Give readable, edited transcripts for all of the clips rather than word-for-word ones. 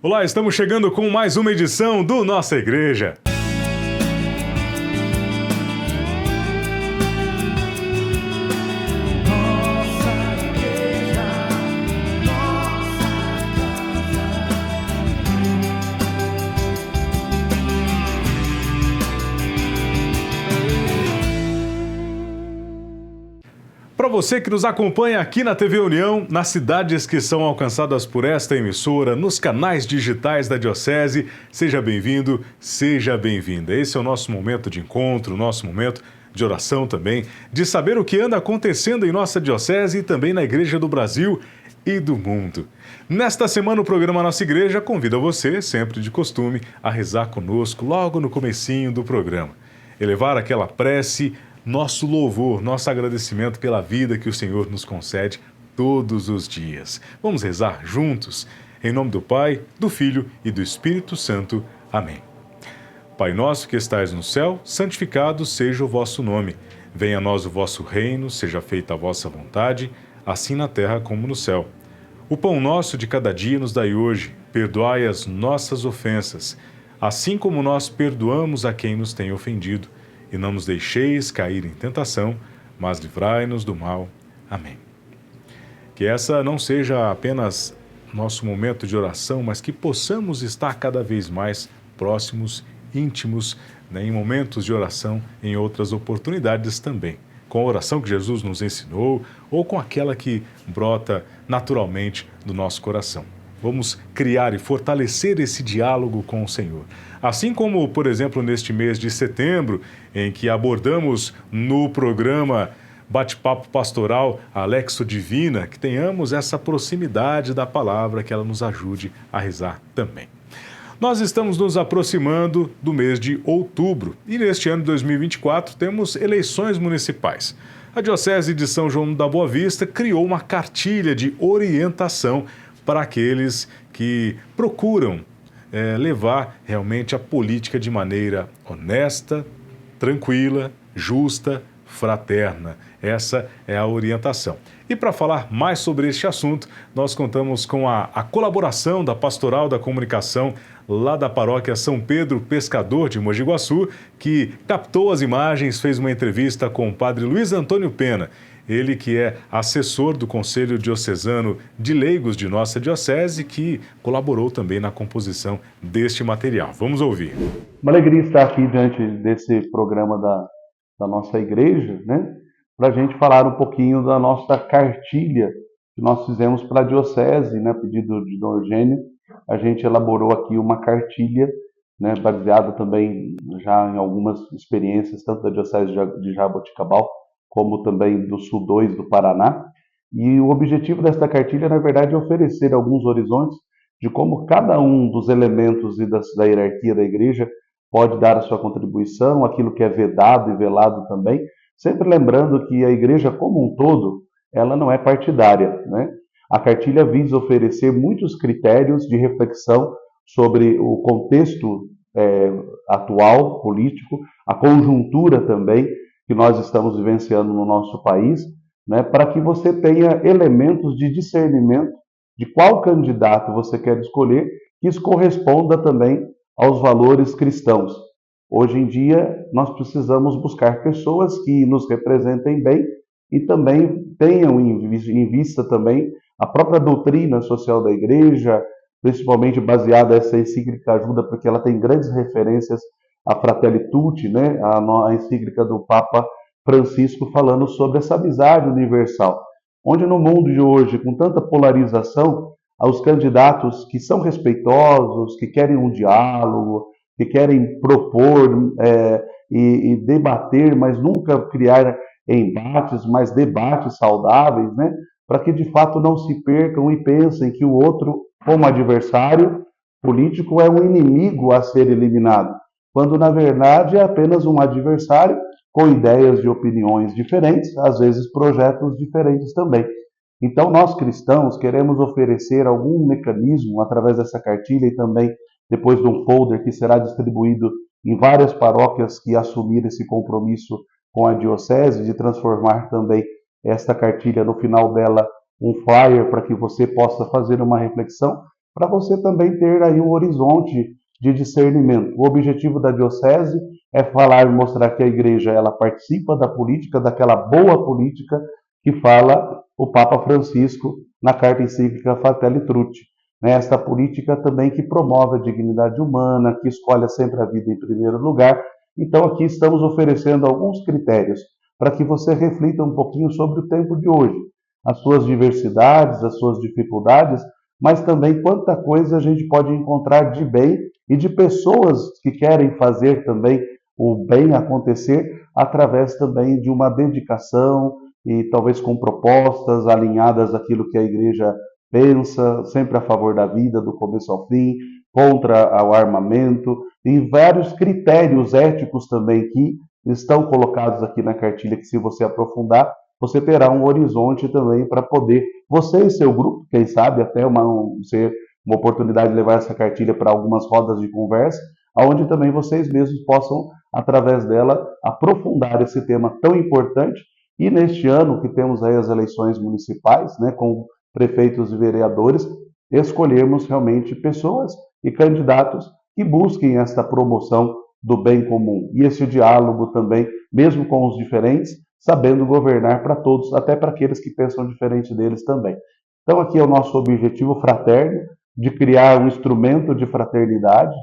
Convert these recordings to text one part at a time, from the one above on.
Olá, estamos chegando com mais uma edição do Nossa Igreja. Para você que nos acompanha aqui na TV União, nas cidades que são alcançadas por esta emissora, nos canais digitais da Diocese, seja bem-vindo, seja bem-vinda. Esse é o nosso momento de encontro, nosso momento de oração também, de saber o que anda acontecendo em nossa Diocese e também na Igreja do Brasil e do mundo. Nesta semana o programa Nossa Igreja convida você, sempre de costume, a rezar conosco logo no comecinho do programa. Elevar aquela prece, nosso louvor, nosso agradecimento pela vida que o Senhor nos concede todos os dias. Vamos rezar juntos? Em nome do Pai, do Filho e do Espírito Santo. Amém. Pai nosso que estais no céu, santificado seja o vosso nome. Venha a nós o vosso reino, seja feita a vossa vontade, assim na terra como no céu. O pão nosso de cada dia nos dai hoje, perdoai as nossas ofensas, assim como nós perdoamos a quem nos tem ofendido. E não nos deixeis cair em tentação, mas livrai-nos do mal. Amém. Que essa não seja apenas nosso momento de oração, mas que possamos estar cada vez mais próximos, íntimos, em momentos de oração, em outras oportunidades também. Com a oração que Jesus nos ensinou ou com aquela que brota naturalmente do nosso coração. Vamos criar e fortalecer esse diálogo com o Senhor. Assim como, por exemplo, neste mês de setembro, em que abordamos no programa Bate-Papo Pastoral Alexo Divina, que tenhamos essa proximidade da palavra, que ela nos ajude a rezar também. Nós estamos nos aproximando do mês de outubro e neste ano de 2024 temos eleições municipais. A Diocese de São João da Boa Vista criou uma cartilha de orientação para aqueles que procuram levar realmente a política de maneira honesta, tranquila, justa, fraterna. Essa é a orientação. E para falar mais sobre este assunto, nós contamos com a colaboração da Pastoral da Comunicação lá da Paróquia São Pedro Pescador de Mogi Guaçu, que captou as imagens, fez uma entrevista com o Padre Luiz Antônio Pena, ele que é assessor do Conselho Diocesano de Leigos de nossa Diocese, que colaborou também na composição deste material. Vamos ouvir. Uma alegria estar aqui diante desse programa da nossa igreja, né? Para a gente falar um pouquinho da nossa cartilha que nós fizemos para a Diocese, né? Pedido de Dom Eugênio, a gente elaborou aqui uma cartilha, né? Baseada também já em algumas experiências, tanto da Diocese de Jaboticabal, como também do Sul 2 do Paraná. E o objetivo desta cartilha, na verdade, é oferecer alguns horizontes de como cada um dos elementos da hierarquia da igreja pode dar a sua contribuição, aquilo que é vedado e velado também, sempre lembrando que a igreja como um todo, ela não é partidária, né? A cartilha visa oferecer muitos critérios de reflexão sobre o contexto atual, político, a conjuntura também, que nós estamos vivenciando no nosso país, né, para que você tenha elementos de discernimento de qual candidato você quer escolher, que isso corresponda também aos valores cristãos. Hoje em dia, nós precisamos buscar pessoas que nos representem bem e também tenham em vista também a própria doutrina social da Igreja, principalmente baseada nessa encíclica Ajuda, porque ela tem grandes referências a Fratelli Tutti, né, a encíclica do Papa Francisco, falando sobre essa amizade universal. Onde no mundo de hoje, com tanta polarização, os candidatos que são respeitosos, que querem um diálogo, que querem propor e debater, mas nunca criar embates, mas debates saudáveis, né, para que de fato não se percam e pensem que o outro, como adversário político, é um inimigo a ser eliminado, quando na verdade é apenas um adversário com ideias e opiniões diferentes, às vezes projetos diferentes também. Então nós cristãos queremos oferecer algum mecanismo através dessa cartilha e também depois de um folder que será distribuído em várias paróquias que assumiram esse compromisso com a Diocese de transformar também esta cartilha no final dela um flyer para que você possa fazer uma reflexão, para você também ter aí um horizonte de discernimento. O objetivo da diocese é falar e mostrar que a igreja ela participa da política, daquela boa política que fala o Papa Francisco na carta encíclica Fratelli Tutti. Esta política também que promove a dignidade humana, que escolhe sempre a vida em primeiro lugar. Então aqui estamos oferecendo alguns critérios para que você reflita um pouquinho sobre o tempo de hoje, as suas diversidades, as suas dificuldades, mas também quanta coisa a gente pode encontrar de bem e de pessoas que querem fazer também o bem acontecer através também de uma dedicação e talvez com propostas alinhadas àquilo que a igreja pensa, sempre a favor da vida, do começo ao fim, contra o armamento, e vários critérios éticos também que estão colocados aqui na cartilha, que se você aprofundar, você terá um horizonte também para poder, você e seu grupo, quem sabe até ser uma oportunidade de levar essa cartilha para algumas rodas de conversa, onde também vocês mesmos possam, através dela, aprofundar esse tema tão importante. E neste ano que temos aí as eleições municipais, com prefeitos e vereadores, escolhermos realmente pessoas e candidatos que busquem esta promoção do bem comum e esse diálogo também, mesmo com os diferentes, sabendo governar para todos, até para aqueles que pensam diferente deles também. Então aqui é o nosso objetivo fraterno, de criar um instrumento de fraternidade,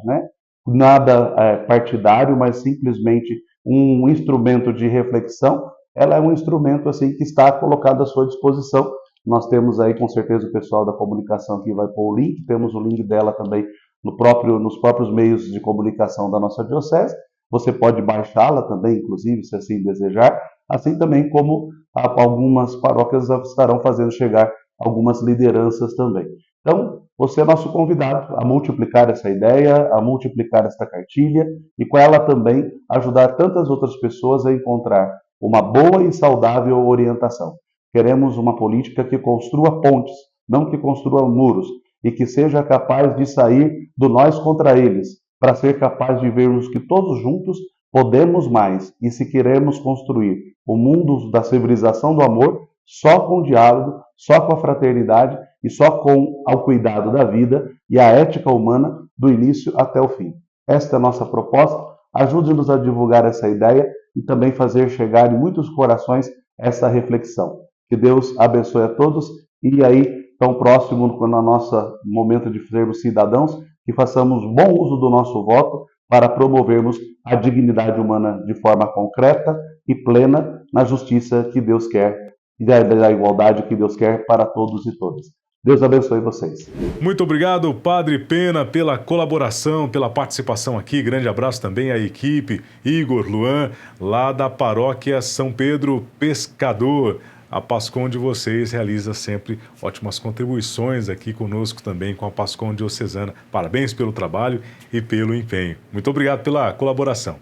nada partidário, mas simplesmente um instrumento de reflexão. Ela é um instrumento assim que está colocado à sua disposição. Nós temos aí com certeza o pessoal da comunicação que vai pôr o link, temos o link dela também nos próprios meios de comunicação da nossa diocese. Você pode baixá-la também, inclusive, se assim desejar, assim também como algumas paróquias estarão fazendo chegar algumas lideranças também. Então, você é nosso convidado a multiplicar essa ideia, a multiplicar esta cartilha e com ela também ajudar tantas outras pessoas a encontrar uma boa e saudável orientação. Queremos uma política que construa pontes, não que construa muros, e que seja capaz de sair do nós contra eles, para ser capaz de vermos que todos juntos podemos mais, e se queremos construir o mundo da civilização do amor, só com o diálogo, só com a fraternidade e só com o cuidado da vida e a ética humana do início até o fim. Esta é a nossa proposta. Ajude-nos a divulgar essa ideia e também fazer chegar em muitos corações essa reflexão. Que Deus abençoe a todos e aí, tão próximo no nosso momento de sermos cidadãos, que façamos bom uso do nosso voto para promovermos a dignidade humana de forma concreta e plena na justiça que Deus quer e da igualdade que Deus quer para todos e todas. Deus abençoe vocês. Muito obrigado, Padre Pena, pela colaboração, pela participação aqui. Grande abraço também à equipe, Igor, Luan, lá da Paróquia São Pedro Pescador. A Pascom de vocês realiza sempre ótimas contribuições aqui conosco também com a Pascom Diocesana. Parabéns pelo trabalho e pelo empenho. Muito obrigado pela colaboração.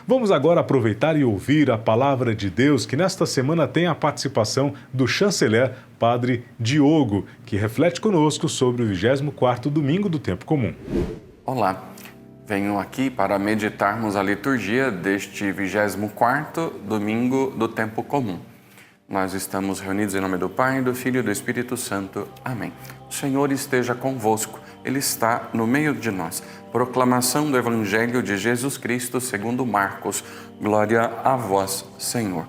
Vamos agora aproveitar e ouvir a palavra de Deus, que nesta semana tem a participação do chanceler Padre Diogo, que reflete conosco sobre o 24º domingo do Tempo Comum. Olá, venho aqui para meditarmos a liturgia deste 24º domingo do Tempo Comum. Nós estamos reunidos em nome do Pai, do Filho e do Espírito Santo. Amém. O Senhor esteja convosco, Ele está no meio de nós. Proclamação do Evangelho de Jesus Cristo segundo Marcos. Glória a vós, Senhor.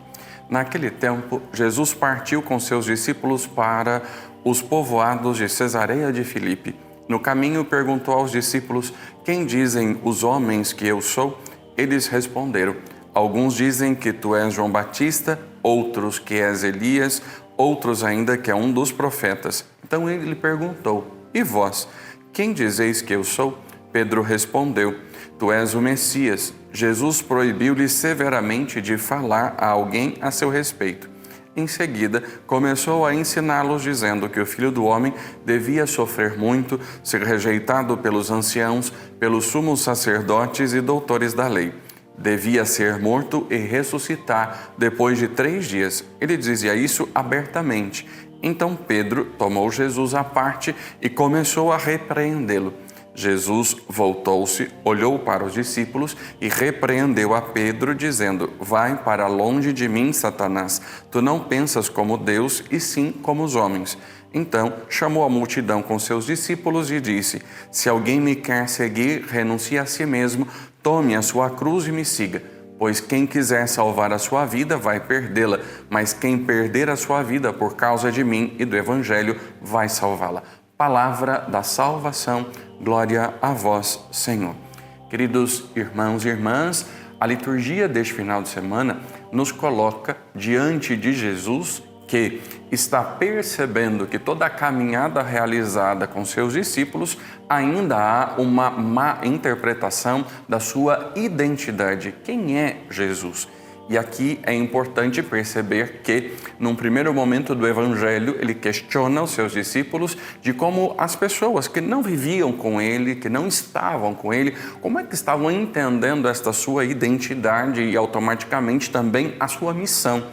Naquele tempo, Jesus partiu com seus discípulos para os povoados de Cesareia de Filipe. No caminho, perguntou aos discípulos: quem dizem os homens que eu sou? Eles responderam: alguns dizem que tu és João Batista, outros que és Elias, outros ainda que é um dos profetas. Então ele lhe perguntou: e vós, quem dizeis que eu sou? Pedro respondeu: tu és o Messias. Jesus proibiu-lhe severamente de falar a alguém a seu respeito. Em seguida, começou a ensiná-los, dizendo que o Filho do Homem devia sofrer muito, ser rejeitado pelos anciãos, pelos sumos sacerdotes e doutores da lei. Devia ser morto e ressuscitar depois de 3 dias. Ele dizia isso abertamente. Então Pedro tomou Jesus à parte e começou a repreendê-lo. Jesus voltou-se, olhou para os discípulos e repreendeu a Pedro, dizendo: vai para longe de mim, Satanás. Tu não pensas como Deus, e sim como os homens. Então chamou a multidão com seus discípulos e disse: se alguém me quer seguir, renuncie a si mesmo, tome a sua cruz e me siga. Pois quem quiser salvar a sua vida vai perdê-la, mas quem perder a sua vida por causa de mim e do Evangelho vai salvá-la. Palavra da salvação, glória a vós, Senhor. Queridos irmãos e irmãs, a liturgia deste final de semana nos coloca diante de Jesus, que está percebendo que toda a caminhada realizada com seus discípulos ainda há uma má interpretação da sua identidade. Quem é Jesus? E aqui é importante perceber que, num primeiro momento do Evangelho, ele questiona os seus discípulos de como as pessoas que não viviam com ele, que não estavam com ele, como é que estavam entendendo esta sua identidade e automaticamente também a sua missão.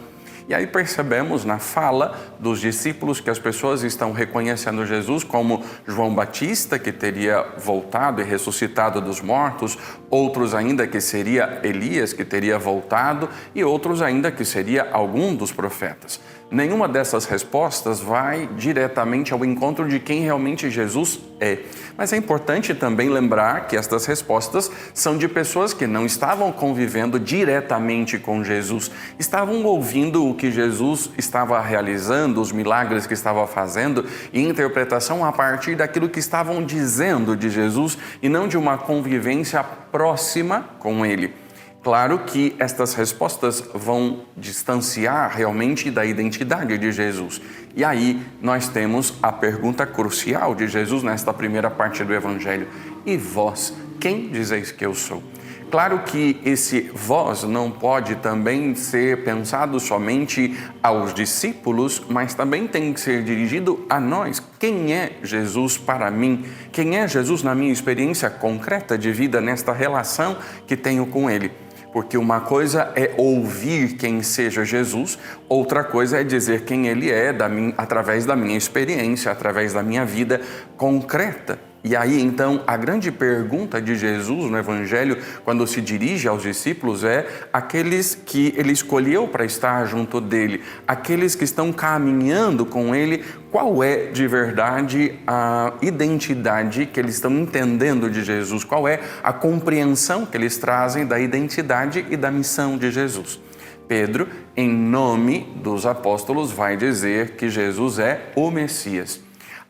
E aí percebemos na fala dos discípulos que as pessoas estão reconhecendo Jesus como João Batista, que teria voltado e ressuscitado dos mortos, outros ainda que seria Elias, que teria voltado, e outros ainda que seria algum dos profetas. Nenhuma dessas respostas vai diretamente ao encontro de quem realmente Jesus é. Mas é importante também lembrar que estas respostas são de pessoas que não estavam convivendo diretamente com Jesus, estavam ouvindo o que Jesus estava realizando, os milagres que estava fazendo, e interpretação a partir daquilo que estavam dizendo de Jesus e não de uma convivência próxima com ele. Claro que estas respostas vão distanciar realmente da identidade de Jesus. E aí nós temos a pergunta crucial de Jesus nesta primeira parte do Evangelho. E vós, quem dizeis que eu sou? Claro que esse vós não pode também ser pensado somente aos discípulos, mas também tem que ser dirigido a nós. Quem é Jesus para mim? Quem é Jesus na minha experiência concreta de vida, nesta relação que tenho com Ele? Porque uma coisa é ouvir quem seja Jesus, outra coisa é dizer quem Ele é através da minha experiência, através da minha vida concreta. E aí, então, a grande pergunta de Jesus no Evangelho, quando se dirige aos discípulos, é aqueles que Ele escolheu para estar junto dEle, aqueles que estão caminhando com Ele, qual é de verdade a identidade que eles estão entendendo de Jesus? Qual é a compreensão que eles trazem da identidade e da missão de Jesus? Pedro, em nome dos apóstolos, vai dizer que Jesus é o Messias.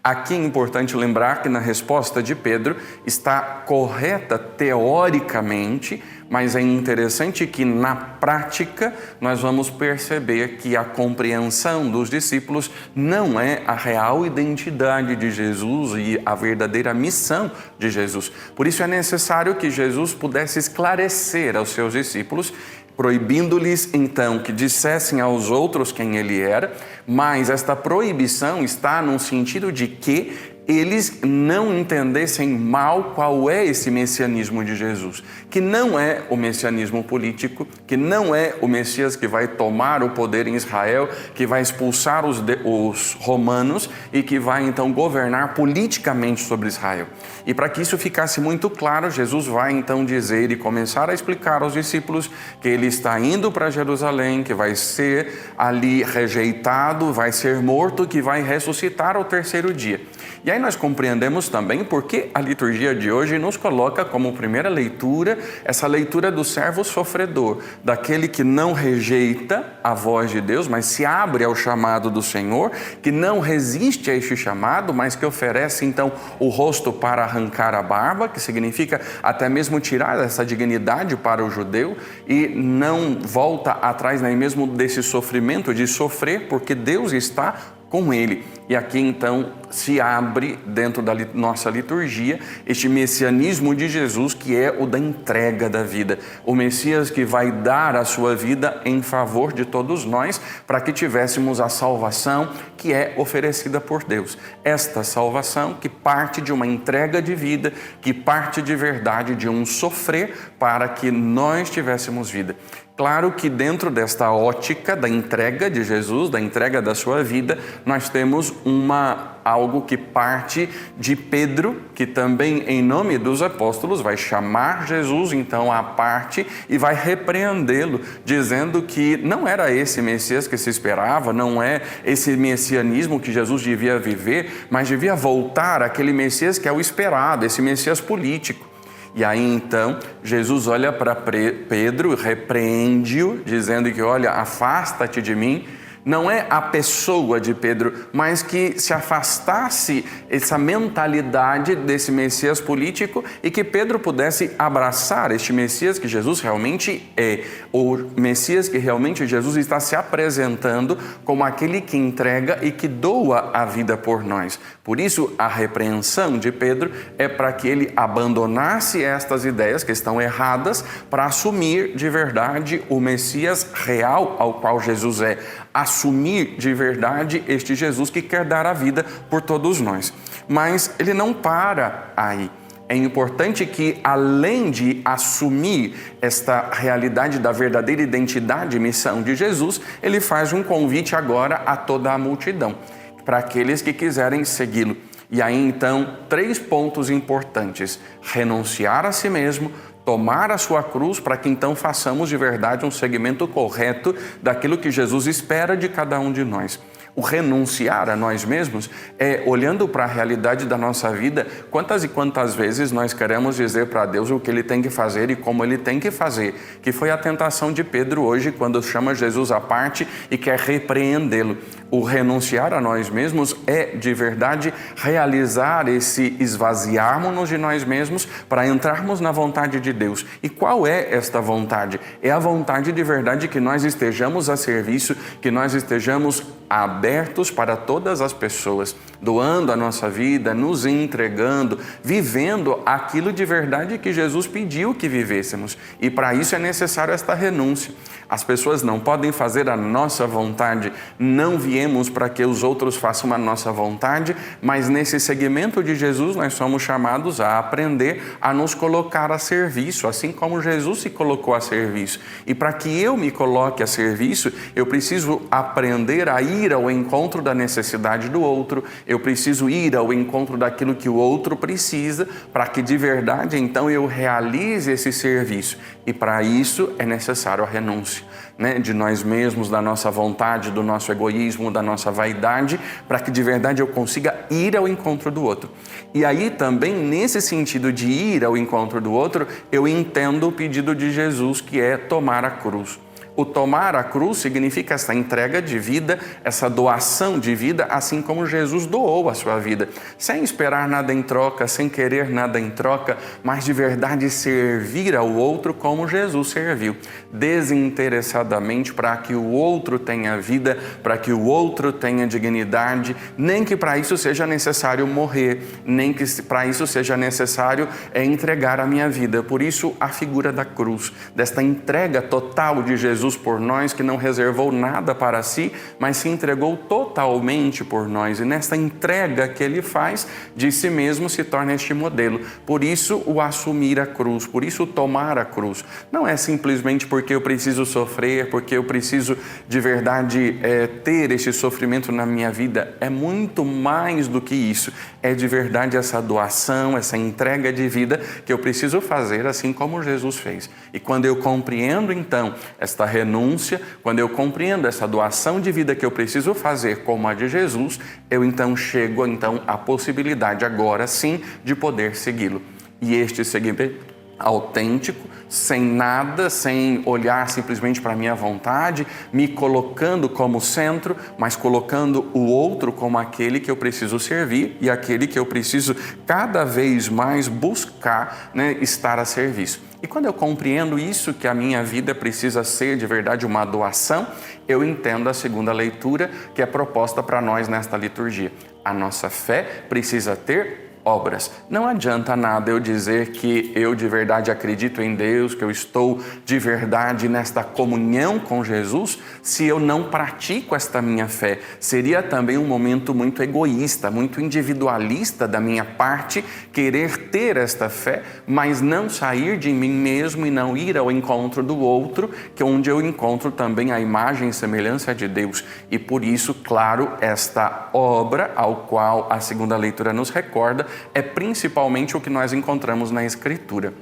Aqui é importante lembrar que na resposta de Pedro está correta teoricamente, mas é interessante que na prática nós vamos perceber que a compreensão dos discípulos não é a real identidade de Jesus e a verdadeira missão de Jesus. Por isso é necessário que Jesus pudesse esclarecer aos seus discípulos, proibindo-lhes então que dissessem aos outros quem ele era, mas esta proibição está no sentido de que eles não entendessem mal qual é esse messianismo de Jesus, que não é o messianismo político, que não é o Messias que vai tomar o poder em Israel, que vai expulsar os romanos e que vai então governar politicamente sobre Israel. E para que isso ficasse muito claro, Jesus vai então dizer e começar a explicar aos discípulos que ele está indo para Jerusalém, que vai ser ali rejeitado, vai ser morto, que vai ressuscitar ao terceiro dia. E aí nós compreendemos também porque a liturgia de hoje nos coloca como primeira leitura essa leitura do servo sofredor, daquele que não rejeita a voz de Deus, mas se abre ao chamado do Senhor, que não resiste a este chamado, mas que oferece então o rosto para arrancar a barba, que significa até mesmo tirar essa dignidade para o judeu e não volta atrás nem mesmo desse sofrimento de sofrer, porque Deus está com ele. E aqui então se abre dentro da nossa liturgia este messianismo de Jesus, que é o da entrega da vida. O Messias que vai dar a sua vida em favor de todos nós para que tivéssemos a salvação que é oferecida por Deus. Esta salvação que parte de uma entrega de vida, que parte de verdade de um sofrer para que nós tivéssemos vida. Claro que dentro desta ótica da entrega de Jesus, da entrega da sua vida, nós temos uma algo que parte de Pedro, que também em nome dos apóstolos vai chamar Jesus então à parte e vai repreendê-lo, dizendo que não era esse Messias que se esperava, não é esse messianismo que Jesus devia viver, mas devia voltar àquele Messias que é o esperado, esse Messias político. E aí então Jesus olha para Pedro, repreende-o, dizendo que olha, afasta-te de mim. Não é a pessoa de Pedro, mas que se afastasse essa mentalidade desse Messias político e que Pedro pudesse abraçar este Messias que Jesus realmente é, o Messias que realmente Jesus está se apresentando como aquele que entrega e que doa a vida por nós. Por isso, a repreensão de Pedro é para que ele abandonasse estas ideias que estão erradas para assumir de verdade o Messias real ao qual Jesus é. Assumir de verdade este Jesus que quer dar a vida por todos nós. Mas ele não para aí. É importante que, além de assumir esta realidade da verdadeira identidade e missão de Jesus, ele faz um convite agora a toda a multidão, para aqueles que quiserem segui-lo. E aí então, 3 pontos importantes: renunciar a si mesmo, tomar a sua cruz, para que então façamos de verdade um seguimento correto daquilo que Jesus espera de cada um de nós. O renunciar a nós mesmos é, olhando para a realidade da nossa vida, quantas e quantas vezes nós queremos dizer para Deus o que Ele tem que fazer e como Ele tem que fazer, que foi a tentação de Pedro hoje, quando chama Jesus à parte e quer repreendê-lo. O renunciar a nós mesmos é, de verdade, realizar esse esvaziarmos-nos de nós mesmos para entrarmos na vontade de Deus. E qual é esta vontade? É a vontade de verdade que nós estejamos a serviço, que nós estejamos abertos para todas as pessoas, doando a nossa vida, nos entregando, vivendo aquilo de verdade que Jesus pediu que vivêssemos. E para isso é necessário esta renúncia. As pessoas não podem fazer a nossa vontade, não viemos para que os outros façam a nossa vontade, mas nesse segmento de Jesus nós somos chamados a aprender a nos colocar a serviço, assim como Jesus se colocou a serviço. E para que eu me coloque a serviço, eu preciso aprender a ir ao encontro da necessidade do outro, eu preciso ir ao encontro daquilo que o outro precisa, para que de verdade então eu realize esse serviço. E para isso é necessário a renúncia, né, de nós mesmos, da nossa vontade, do nosso egoísmo, da nossa vaidade, para que de verdade eu consiga ir ao encontro do outro. E aí também, nesse sentido de ir ao encontro do outro, eu entendo o pedido de Jesus, que é tomar a cruz. O tomar a cruz significa essa entrega de vida, essa doação de vida, assim como Jesus doou a sua vida, sem esperar nada em troca, sem querer nada em troca, mas de verdade servir ao outro como Jesus serviu, desinteressadamente, para que o outro tenha vida, para que o outro tenha dignidade, nem que para isso seja necessário morrer, nem que para isso seja necessário entregar a minha vida. Por isso a figura da cruz, desta entrega total de Jesus por nós, que não reservou nada para si, mas se entregou totalmente por nós. E nesta entrega que ele faz de si mesmo se torna este modelo. Por isso o assumir a cruz, por isso o tomar a cruz. Não é simplesmente porque eu preciso sofrer, porque eu preciso de verdade ter este sofrimento na minha vida. É muito mais do que isso. É de verdade essa doação, essa entrega de vida que eu preciso fazer, assim como Jesus fez. E quando eu compreendo então esta renúncia, quando eu compreendo essa doação de vida que eu preciso fazer como a de Jesus, eu então chego à possibilidade agora sim de poder segui-lo. E este seguimento autêntico, sem nada, sem olhar simplesmente para a minha vontade, me colocando como centro, mas colocando o outro como aquele que eu preciso servir e aquele que eu preciso cada vez mais buscar, né, estar a serviço. E quando eu compreendo isso, que a minha vida precisa ser de verdade uma doação, eu entendo a segunda leitura que é proposta para nós nesta liturgia. A nossa fé precisa ter obras. Não adianta nada eu dizer que eu de verdade acredito em Deus, que eu estou de verdade nesta comunhão com Jesus, se eu não pratico esta minha fé. Seria também um momento muito egoísta, muito individualista da minha parte, querer ter esta fé, mas não sair de mim mesmo e não ir ao encontro do outro, que é onde eu encontro também a imagem e semelhança de Deus. E por isso, claro, esta obra ao qual a segunda leitura nos recorda é principalmente o que nós encontramos na Escritura: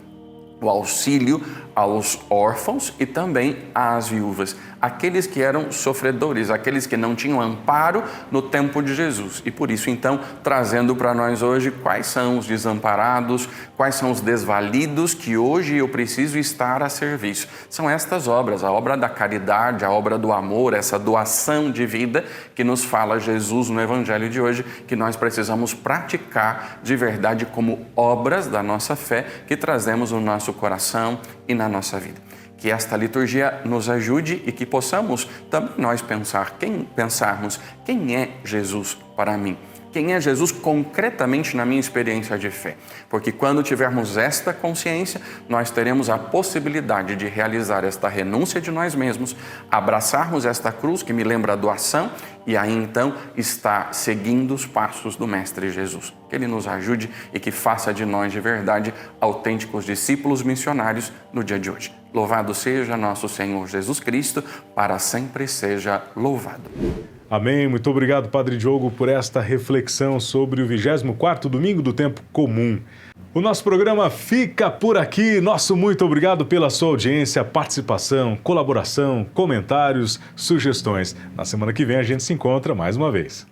o auxílio aos órfãos e também às viúvas, aqueles que eram sofredores, aqueles que não tinham amparo no tempo de Jesus. E por isso, então, trazendo para nós hoje quais são os desamparados, quais são os desvalidos que hoje eu preciso estar a serviço. São estas obras, a obra da caridade, a obra do amor, essa doação de vida que nos fala Jesus no Evangelho de hoje, que nós precisamos praticar de verdade como obras da nossa fé que trazemos no nosso coração e na nossa vida. Que esta liturgia nos ajude e que possamos também nós pensarmos quem é Jesus para mim. Quem é Jesus concretamente na minha experiência de fé? Porque quando tivermos esta consciência, nós teremos a possibilidade de realizar esta renúncia de nós mesmos, abraçarmos esta cruz que me lembra a doação e aí então estar seguindo os passos do Mestre Jesus. Que Ele nos ajude e que faça de nós de verdade autênticos discípulos missionários no dia de hoje. Louvado seja nosso Senhor Jesus Cristo, para sempre seja louvado. Amém. Muito obrigado, Padre Diogo, por esta reflexão sobre o 24º domingo do tempo comum. O nosso programa fica por aqui. Nosso muito obrigado pela sua audiência, participação, colaboração, comentários, sugestões. Na semana que vem a gente se encontra mais uma vez.